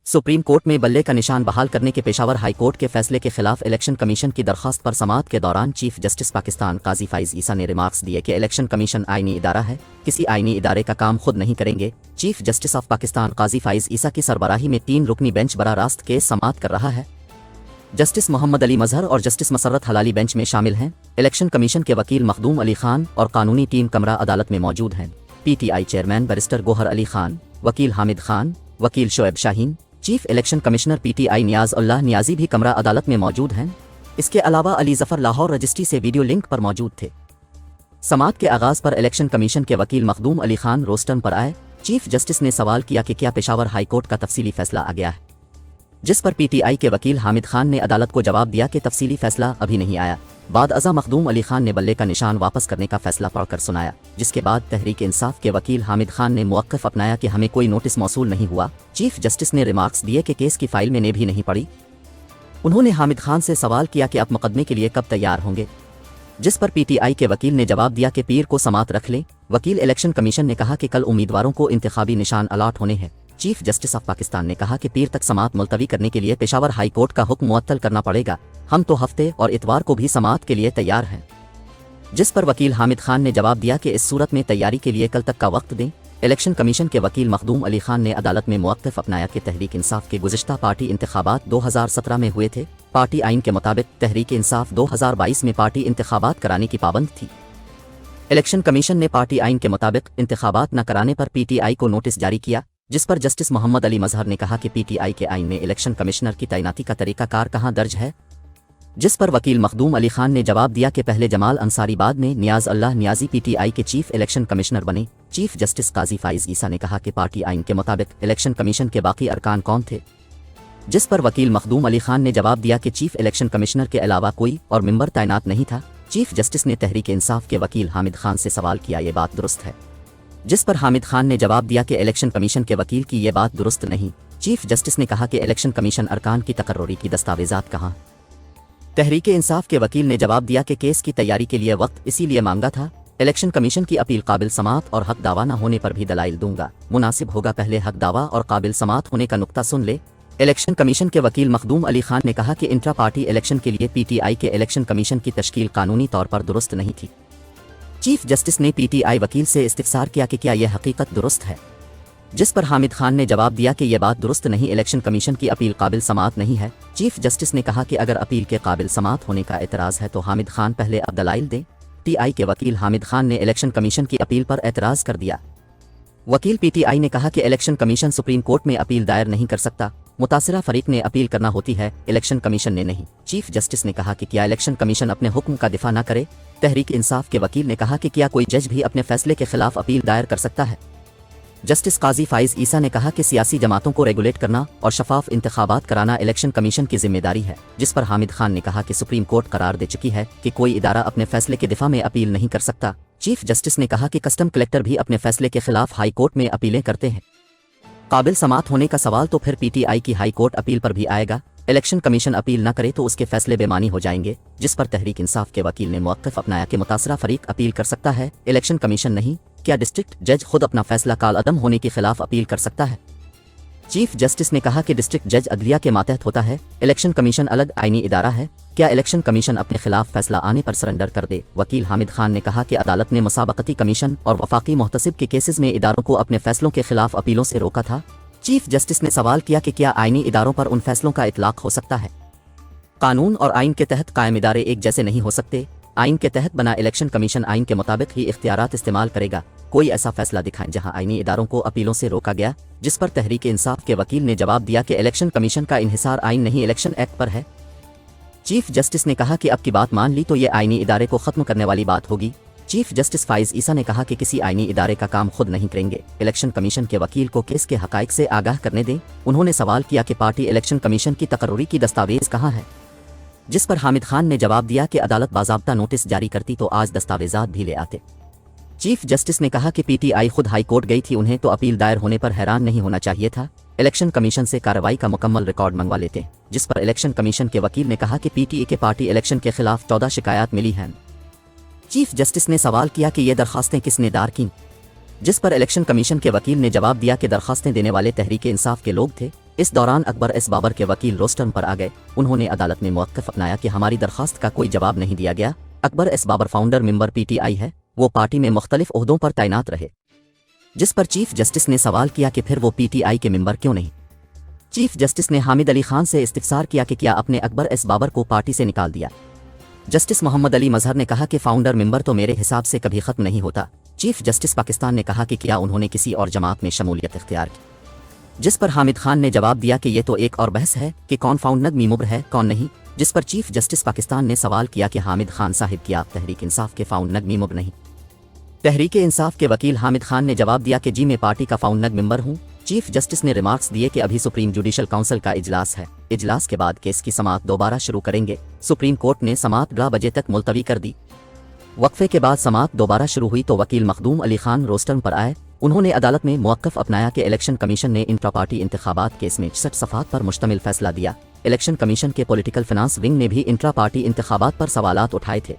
Supreme court में बल्ले का निशान बहाल करने के पेशावर हाई कोर्ट के फैसले के खिलाफ इलेक्शन कमीशन की दरख्वास्त पर समाअत के दौरान चीफ जस्टिस पाकिस्तान काजी फाइज ईसा ने रिमार्क्स दिए कि इलेक्शन कमीशन आईनी इदारा है, किसी आईनी इदारे का काम खुद नहीं करेंगे। चीफ जस्टिस ऑफ पाकिस्तान काजी फाइज ईसा की सरबराही में 3 रुकनी बेंच बराह रास्त केस समाअत कर रहा है। जस्टिस मोहम्मद अली मजहर और जस्टिस मसर्रत हलाली बेंच में शामिल हैं। इलेक्शन कमीशन के वकील मखदूम अली खान और कानूनी टीम कमरा अदालत में मौजूद हैं। PTI chairman barrister Gohar Ali Khan, वकील हामिद खान, वकील Shoaib Shaheen, chief election commissioner PTI नियाज उल्लाह नियाजी भी कमरा अदालत में मौजूद हैं। इसके अलावा अली जफर लाहौर रजिस्ट्री से वीडियो लिंक पर मौजूद थे। समाअत के आगाज़ पर इलेक्शन कमीशन के वकील मखदूम अली खान रोस्टर्न पर आए। चीफ जस्टिस ने सवाल किया कि क्या पेशावर हाई कोर्ट का तफसीली फैसला आ गया है, जिस पर PTI के वकील हामिद खान ने अदालत को जवाब दिया कि तफसीली फैसला अभी नहीं आया। बाद अज़ा मखदूम अली खान ने बल्ले का निशान वापस करने का फैसला पढ़कर सुनाया, जिसके बाद तहरीक इंसाफ के वकील हामिद खान ने मौक़िफ़ अपनाया कि हमें कोई नोटिस मौसूल नहीं हुआ। चीफ जस्टिस ने रिमार्क्स दिए कि केस की फाइल मैंने भी नहीं पढ़ी। उन्होंने हामिद खान से सवाल किया कि आप मुकदमे के लिए कब तैयार होंगे, जिस पर PTI के वकील ने जवाब दिया कि पीर को समाअत रख लें। वकील इलेक्शन कमीशन ने कहा कि कल उम्मीदवारों को इंतखाबी निशान अलाट होने हैं। चीफ जस्टिस ऑफ पाकिस्तान ने कहा कि पीर तक समाअत मुलतवी करने के लिए पेशावर हाई कोर्ट का हुक्म मुअत्तल करना पड़ेगा। हम तो हफ्ते और इतवार को भी समाअत के लिए तैयार हैं, जिस पर वकील हामिद खान ने जवाब दिया कि इस सूरत में तैयारी के लिए कल तक का वक्त दें। इलेक्शन कमीशन के वकील मखदूम अली खान ने अदालत में मौक़िफ़ अपनाया कि तहरीक इंसाफ के गुज़िश्ता पार्टी इंतखाबात 2017 में हुए थे। पार्टी आइन के मुताबिक तहरीक इंसाफ 2022 में पार्टी इंतखाबात कराने की पाबंद थी। इलेक्शन कमीशन ने पार्टी आइन के मुताबिक इंतखाबात न कराने पर PTI को नोटिस जारी किया, जिस पर जस्टिस मोहम्मद अली मजहर ने कहा कि PTI के आइन में इलेक्शन कमिश्नर की तैनाती का तरीक़ाकार कहाँ दर्ज है, जिस पर वकील मखदूम अली खान ने जवाब दिया कि पहले जमाल अंसारी बाद में नियाज उल्लाह नियाजी PTI के चीफ इलेक्शन कमिश्नर बने। चीफ जस्टिस काजी फाइज ईसा ने कहा कि पार्टी आइन के मुताबिक इलेक्शन कमीशन के बाकी अरकान कौन थे, जिस पर वकील मखदूम अली खान ने जवाब दिया कि चीफ इलेक्शन कमिश्नर के अलावा कोई और मेंबर तैनात नहीं था। चीफ जस्टिस ने तहरीक इंसाफ के वकील हामिद खान से सवाल किया ये बात दुरुस्त है, जिस पर हामिद खान ने जवाब दिया कि इलेक्शन कमीशन के वकील की ये बात दुरुस्त नहीं। चीफ जस्टिस ने कहा कि इलेक्शन कमीशन अरकान की तकर्रुरी की दस्तावेजात कहाँ। तहरीक इंसाफ के वकील ने जवाब दिया कि केस की तैयारी के लिए वक्त इसीलिए मांगा था। इलेक्शन कमीशन की अपील काबिल समाअत और हक दावा न होने पर भी दलाइल दूंगा। मुनासिब होगा पहले हक दावा और काबिल समाअत होने का नुक्ता सुन ले। इलेक्शन कमीशन के वकील मखदूम अली खान ने कहा कि इंट्रा पार्टी इलेक्शन के लिए PTI के इलेक्शन कमीशन की तश्कील कानूनी तौर पर दुरुस्त नहीं थी। चीफ जस्टिस ने PTI वकील से इस्तिफसार किया कि क्या यह हकीकत दुरुस्त है, जिस पर हामिद खान ने जवाब दिया कि यह बात दुरुस्त नहीं, इलेक्शन कमीशन की अपील काबिल समाअत नहीं है। चीफ जस्टिस ने कहा कि अगर अपील के काबिल समाअत होने का एतराज़ है तो हामिद खान पहले अब दलाइल दें। PTI के वकील हामिद खान ने इलेक्शन कमीशन की अपील पर एतराज़ कर दिया। वकील PTI ने कहा कि इलेक्शन कमीशन सुप्रीम कोर्ट में अपील दायर नहीं कर सकता, मुतासिरा फरीक ने अपील करना होती है, इलेक्शन कमीशन ने नहीं। चीफ जस्टिस ने कहा कि क्या इलेक्शन कमीशन अपने हुक्म का दिफा न करे। तहरीक इंसाफ के वकील ने कहा कि क्या कोई जज भी अपने फैसले के खिलाफ अपील दायर कर सकता है। जस्टिस काजी फाइज ईसा ने कहा कि सियासी जमातों को रेगुलेट करना और शफाफ इंतखाबात कराना इलेक्शन कमीशन की जिम्मेदारी है, जिस पर हामिद खान ने कहा कि सुप्रीम कोर्ट करार दे चुकी है कि कोई इदारा अपने फैसले के दिफा में अपील नहीं कर सकता। चीफ जस्टिस ने कहा कि कस्टम कलेक्टर भी अपने फैसले के खिलाफ हाई कोर्ट में अपीलें करते हैं। काबिल समाअत होने का सवाल तो फिर PTI की हाई कोर्ट अपील पर भी आएगा। इलेक्शन कमीशन अपील न करे तो उसके फैसले बेमानी हो जाएंगे, जिस पर तहरीक इंसाफ के वकील ने मौक़िफ़ अपनाया कि मुतासरा फरीक अपील कर सकता है, इलेक्शन कमीशन नहीं। क्या डिस्ट्रिक्ट जज खुद अपना फैसला काल अदम होने के खिलाफ अपील कर सकता है? चीफ जस्टिस ने कहा कि डिस्ट्रिक्ट जज अदलिया के मातहत होता है, इलेक्शन कमीशन अलग आईनी इदारा है। क्या इलेक्शन कमीशन अपने खिलाफ फैसला आने पर सरेंडर कर दे? वकील हामिद खान ने कहा कि अदालत ने मुसाबकती कमीशन और वफाकी मुहतसिब के केसेस में इदारों को अपने फैसलों के खिलाफ अपीलों से रोका था। चीफ जस्टिस ने सवाल किया कि क्या आईनी इदारों पर उन फैसलों का इतलाक हो सकता है? कानून और आइन के तहत कायम इदारे एक जैसे नहीं हो सकते। आइन के तहत बना इलेक्शन कमीशन आइन के मुताबिक ही इख्तियारात इस्तेमाल करेगा। कोई ऐसा फैसला दिखाएं जहां आईनी इदारों को अपीलों से रोका गया, जिस पर तहरीक इंसाफ के वकील ने जवाब दिया कि इलेक्शन कमीशन का इन्हिसार आइन नहीं इलेक्शन एक्ट पर है। चीफ जस्टिस ने कहा कि अब की बात मान ली तो ये आईनी इदारे को ख़त्म करने वाली बात होगी। चीफ जस्टिस फाइज ईसा ने कहा कि किसी आईनी इदारे का काम खुद नहीं करेंगे। इलेक्शन कमीशन के वकील को केस के हकाइक से आगाह करने दें। उन्होंने सवाल किया कि पार्टी इलेक्शन कमीशन की तकर्रुरी की दस्तावेज कहाँ है, जिस पर हामिद खान ने जवाब दिया कि अदालत बाज़ाब्ता नोटिस जारी करती तो आज दस्तावेजात भी ले आते। चीफ जस्टिस ने कहा कि PTI खुद हाई कोर्ट गई थी, उन्हें तो अपील दायर होने पर हैरान नहीं होना चाहिए था। इलेक्शन कमीशन से कार्रवाई का मुकम्मल रिकॉर्ड मंगवा लेते, जिस पर इलेक्शन कमीशन के वकील ने कहा कि PTA के पार्टी इलेक्शन के खिलाफ 14 शिकायत मिली हैं। चीफ जस्टिस ने सवाल किया कि ये दरखास्तें किसने दायर कीं? जिस पर इलेक्शन कमीशन के वकील ने जवाब दिया कि दरखास्तें देने वाले तहरीक इंसाफ के लोग थे। इस दौरान अकबर एस बाबर के वकील रोस्टर्न पर आ गए। उन्होंने अदालत में मौक़िफ़ अपनाया कि हमारी दरखास्त का कोई जवाब नहीं दिया गया। Akbar S Babar founder member PTI है, वो पार्टी में मुख्तलिफ ओहदों पर तैनात रहे। जिस पर चीफ जस्टिस ने सवाल किया कि फिर वो PTI के मेंबर क्यों नहीं। चीफ जस्टिस ने हामिद अली खान से इस्तिफसार किया कि क्या आपने अकबर एस बाबर को पार्टी से निकाल दिया। जस्टिस मोहम्मद अली मजहर ने कहा कि फाउंडर मेंबर तो मेरे हिसाब से कभी ख़त्म नहीं होता। चीफ जस्टिस पाकिस्तान ने कहा कि क्या उन्होंने किसी और जमात में शमूलियत इख्तियार की। जिस पर हामिद खान ने जवाब दिया कि ये तो एक और बहस है कि कौन फाउंडर मेंबर है कौन नहीं। जिस पर चीफ जस्टिस पाकिस्तान ने सवाल किया कि हामिद खान साहिब की आप तहरीक इंसाफ के फाउंडर मेंबर नहीं। तहरीक इंसाफ के वकील हामिद खान ने जवाब दिया कि जी मैं पार्टी का फाउंडर मेंबर हूँ। चीफ जस्टिस ने रिमार्क्स दिए कि अभी सुप्रीम जुडिशल काउंसिल का इजलास है, इजलास के बाद केस की समाअत दोबारा शुरू करेंगे। सुप्रीम कोर्ट ने समाअत 12 बजे तक मुलतवी कर दी। वक्फे के बाद समाअत दोबारा शुरू हुई तो वकील मखदूम अली खान रोस्टर्न पर आए। उन्होंने अदालत में मौक़िफ़ अपनाया कि इलेक्शन कमीशन ने इंट्रा पार्टी इंतखाबात केस में 66 सफ़ात पर मुश्तमिल फैसला दिया। इलेक्शन कमीशन के पॉलिटिकल फिनांस विंग ने भी इंट्रा पार्टी इंतखाबात पर सवालात उठाए थे।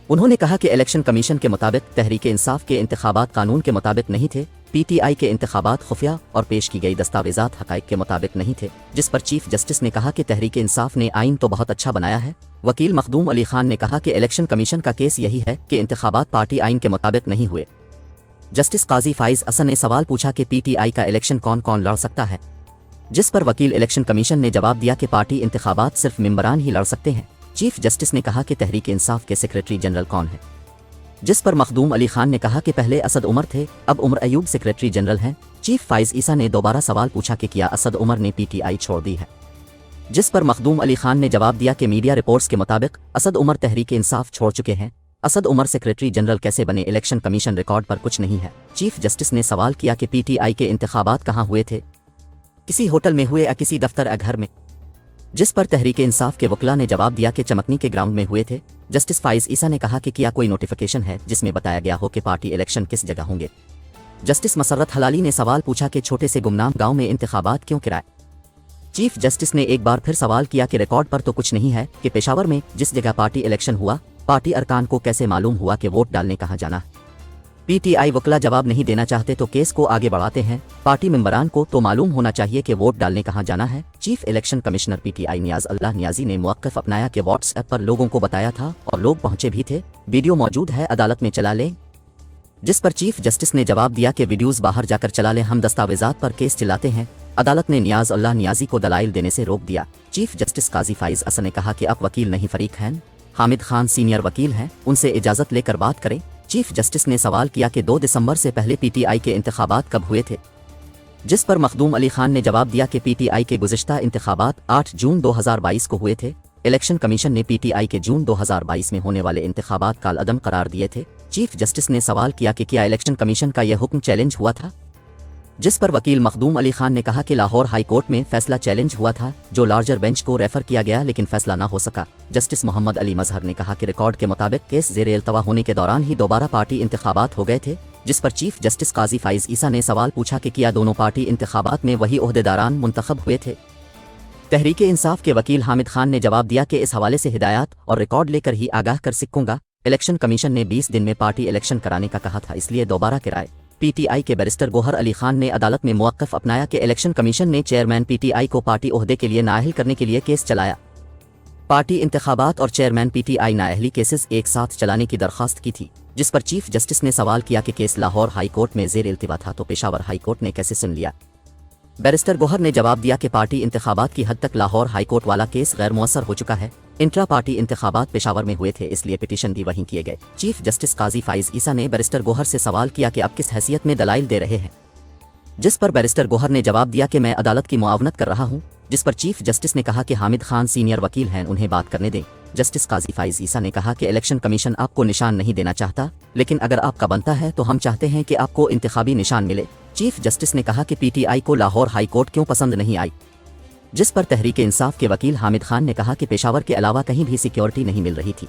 उन्होंने कहा कि इलेक्शन कमीशन के मुताबिक तहरीक इंसाफ के इंतखाबात कानून के मुताबिक नहीं थे। PTI के इंतखाबात खुफिया और पेश की गई दस्तावेजात हक़ाइक़ के मुताबिक नहीं थे। जिस पर चीफ जस्टिस ने कहा कि तहरीक इंसाफ ने आइन तो बहुत अच्छा बनाया है। वकील मखदूम अली खान ने कहा कि इलेक्शन कमीशन का केस यही है कि इंतखाबात पार्टी आइन के मुताबिक नहीं हुए। जस्टिस काजी फाइज हसन ने सवाल पूछा कि PTI का इलेक्शन कौन कौन लड़ सकता है। जिस पर वकील इलेक्शन कमीशन ने जवाब दिया कि पार्टी इंतखाबात सिर्फ मेंबरान ही लड़ सकते हैं। चीफ जस्टिस ने कहा कि तहरीक इंसाफ के सेक्रेटरी जनरल कौन है। जिस पर मखदूम अली खान ने कहा कि पहले असद उमर थे, अब उमर अयूब सेक्रेटरी जनरल हैं। चीफ फाइज ईसा ने दोबारा सवाल पूछा कि क्या असद उमर ने PTI छोड़ दी है। जिस पर मखदूम अली खान ने जवाब दिया कि मीडिया रिपोर्ट्स के मुताबिक असद उमर तहरीक इंसाफ छोड़ चुके हैं। असद उमर सेक्रेटरी जनरल कैसे बने, इलेक्शन कमीशन रिकॉर्ड पर कुछ नहीं है। चीफ जस्टिस ने सवाल किया कि PTI के इंतखाबात कहाँ हुए थे, किसी होटल में हुए या किसी दफ्तर या घर में। जिस पर तहरीक इंसाफ के वकला ने जवाब दिया कि चमकनी के ग्राउंड में हुए थे। जस्टिस फाइज ईसा ने कहा कि क्या कोई नोटिफिकेशन है जिसमें बताया गया हो कि पार्टी इलेक्शन किस जगह होंगे। जस्टिस मसर्रत हलाली ने सवाल पूछा कि छोटे से गुमनाम गांव में इंतखाबात क्यों कराए। चीफ जस्टिस ने एक बार फिर सवाल किया कि रिकॉर्ड पर तो कुछ नहीं है कि पेशावर में जिस जगह पार्टी इलेक्शन हुआ, पार्टी अरकान को कैसे मालूम हुआ कि वोट डालने कहाँ जाना है। PTI वकला जवाब नहीं देना चाहते तो केस को आगे बढ़ाते हैं। पार्टी मेंबरान को तो मालूम होना चाहिए कि वोट डालने कहाँ जाना है। चीफ इलेक्शन कमिश्नर PTI नियाज अल्लाह नियाजी ने मौक़िफ़ अपनाया कि व्हाट्सएप पर लोगों को बताया था और लोग पहुंचे भी थे। वीडियो मौजूद है, अदालत में चला लें। जिस पर चीफ जस्टिस ने जवाब दिया कि वीडियोज़ बाहर जाकर चला लें, हम दस्तावेजात पर केस चलाते हैं। अदालत ने नियाज अल्लाह नियाजी को दलाइल देने से रोक दिया। चीफ जस्टिस काजी फाइज हसन ने कहा कि आप वकील नहीं फरीक हैं, हामिद खान सीनियर वकील हैं, उनसे इजाज़त लेकर बात करें। चीफ जस्टिस ने सवाल किया कि 2 दिसंबर से पहले PTI के इंतखाबात कब हुए थे। जिस पर मखदूम अली खान ने जवाब दिया कि PTI के गुज़िश्ता इंतखाबात 8 जून 2022 को हुए थे। इलेक्शन कमीशन ने PTI के जून 2022 में होने वाले इंतखाबात कालअदम करार दिए थे। चीफ जस्टिस ने सवाल किया कि क्या इलेक्शन कमीशन का यह हुक्म चैलेंज हुआ था। जिस पर वकील मखदूम अली खान ने कहा कि लाहौर हाई कोर्ट में फैसला चैलेंज हुआ था, जो लार्जर बेंच को रेफर किया गया लेकिन फैसला ना हो सका। जस्टिस मोहम्मद अली मजहर ने कहा कि रिकॉर्ड के मुताबिक केस ज़ेर इल्तवा होने के दौरान ही दोबारा पार्टी इंतखाबात हो गए थे। जिस पर चीफ जस्टिस काजी फाइज ईसा ने सवाल पूछा कि क्या दोनों पार्टी इंतखाबात में वही ओहदेदारान मुंतखब हुए थे। तहरीक इंसाफ के वकील हामिद खान ने जवाब दिया कि इस हवाले से हिदायत और रिकॉर्ड लेकर ही आगाह कर सकूंगा। इलेक्शन कमीशन ने 20 दिन में पार्टी इलेक्शन कराने का कहा था, इसलिए दोबारा कराए। PTI के बैरिस्टर गोहर अली खान ने अदालत में मौक़िफ़ अपनाया कि इलेक्शन कमीशन ने चेयरमैन PTI को पार्टी ओहदे के लिए नाअहल करने के लिए केस चलाया। पार्टी इंतखाबात और चेयरमैन PTI नाअहली केसेस एक साथ चलाने की दरख्वास्त की थी। जिस पर चीफ जस्टिस ने सवाल किया कि केस लाहौर हाई कोर्ट में ज़ेर इल्तिवा था तो पेशावर हाई कोर्ट ने कैसे सुन लिया। बैरिस्टर गोहर ने जवाब दिया कि पार्टी इंतखाबात की हद तक लाहौर हाई कोर्ट वाला केस गैर मुअस्सर हो चुका है। इंट्रा पार्टी इंतखाबात पेशावर में हुए थे, इसलिए पिटीशन भी वहीं किए गए। चीफ जस्टिस काजी फाइज ईसा ने बैरिस्टर गोहर से सवाल किया कि आप किस हैसियत में दलाइल दे रहे हैं। जिस पर बैरिस्टर गोहर ने जवाब दिया कि मैं अदालत की मुआवनत कर रहा हूँ। जिस पर चीफ जस्टिस ने कहा कि हामिद खान सीनियर वकील हैं, उन्हें बात करने दें। जस्टिस काजी फाइज ईसा ने कहा कि इलेक्शन कमीशन आपको निशान नहीं देना चाहता, लेकिन अगर आपका बनता है तो हम चाहते हैं कि आपको इंतखाबी निशान मिले। चीफ जस्टिस ने कहा कि PTI को लाहौर हाई कोर्ट क्यों पसंद नहीं आई। जिस पर तहरीक इंसाफ के वकील हामिद खान ने कहा कि पेशावर के अलावा कहीं भी सिक्योरिटी नहीं मिल रही थी।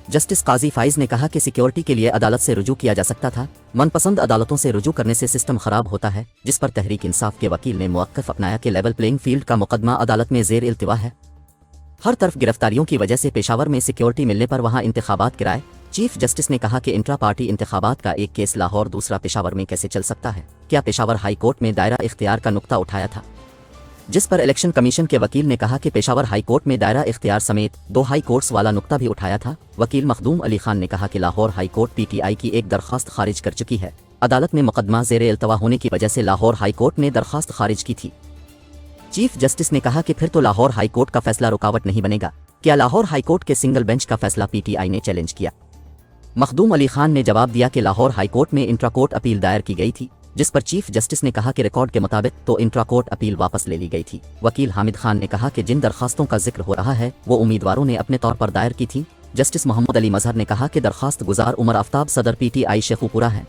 जस्टिस काजी फाइज ने कहा कि सिक्योरिटी के लिए अदालत से रुजू किया जा सकता था, मनपसंद अदालतों से रुजू करने से सिस्टम खराब होता है। जिस पर तहरीक इंसाफ के वकील ने मौक़िफ़ अपनाया कि लेवल प्लेइंग फील्ड का मुकदमा अदालत में ज़ेर इल्तिवा है। हर तरफ गिरफ्तारियों की वजह से पेशावर में सिक्योरिटी मिलने पर वहां इंतखाबात कराए। चीफ जस्टिस ने कहा कि इंट्रा पार्टी इंतखाबात का एक केस लाहौर दूसरा पेशावर में कैसे चल सकता है। क्या पेशावर हाई कोर्ट में दायरा इख्तियार का नुक्ता उठाया था, जिस पर इलेक्शन कमीशन के वकील ने कहा कि पेशावर हाई कोर्ट में दायरा इख्तियार समेत 2 हाई कोर्ट्स वाला नुक्ता भी उठाया था। वकील मखदूम अली खान ने कहा कि लाहौर हाई कोर्ट पीटीआई की एक दरख्वास्त खारिज कर चुकी है। अदालत में मुकदमा ज़ेर इल्तवा होने की वजह से लाहौर हाई कोर्ट ने दरख्वास्त खारिज की थी। चीफ जस्टिस ने कहा कि फिर तो लाहौर हाई कोर्ट का फैसला रुकावट नहीं बनेगा। क्या लाहौर हाई कोर्ट के सिंगल बेंच का फैसला पीटीआई ने चैलेंज किया? मखदूम अली खान ने जवाब दिया कि लाहौर हाई कोर्ट में इंट्रा कोर्ट अपील दायर की गई थी, जिस पर चीफ जस्टिस ने कहा कि रिकॉर्ड के मुताबिक तो इंट्रा कोर्ट अपील वापस ले ली गई थी। वकील हामिद खान ने कहा कि जिन दरखास्तों का जिक्र हो रहा है वो उम्मीदवारों ने अपने तौर पर दायर की थी। जस्टिस मोहम्मद अली मजहर ने कहा कि दरखास्त गुजार उमर आफ्ताब सदर पीटीआई शेखुपुरा हैं।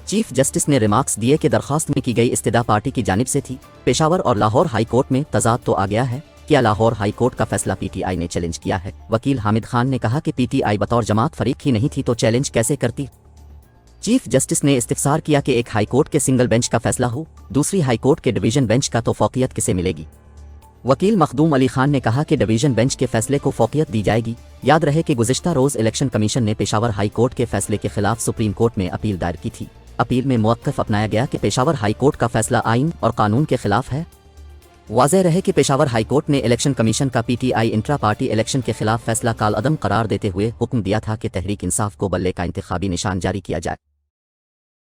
चीफ जस्टिस ने रिमार्क्स दिए कि दरखास्त में की गई इस्तिदा पार्टी की जानिब से थी। पेशावर और लाहौर हाई कोर्ट में तजाद तो आ गया है। क्या लाहौर हाई कोर्ट का फैसला पीटीआई ने चैलेंज किया है? वकील हामिद खान ने कहा कि पीटीआई बतौर जमात फरीक ही नहीं थी तो चैलेंज कैसे करती। चीफ जस्टिस ने इस्तिफसार किया कि एक हाई कोर्ट के सिंगल बेंच का फैसला हो, दूसरी हाई कोर्ट के डिवीजन बेंच का तो फौकियत किसे मिलेगी। वकील मखदूम अली खान ने कहा कि डिवीजन बेंच के फैसले को फौकियत दी जाएगी। याद रहे कि गुज़िश्ता रोज़ इलेक्शन कमीशन ने पेशावर हाई कोर्ट के फैसले के खिलाफ सुप्रीम कोर्ट में अपील दायर की थी। अपील में मौक़िफ़ अपनाया गया कि पेशावर हाई कोर्ट का फैसला आइन और कानून के खिलाफ है। वाज़ेह रहे कि पेशावर हाई कोर्ट ने इलेक्शन कमीशन का पीटीआई इंट्रा पार्टी इलेक्शन के खिलाफ फैसला काल अदम करार देते हुए हुक्म दिया था कि तहरीक इंसाफ को बल्ले का इंतखाबी निशान जारी किया जाए।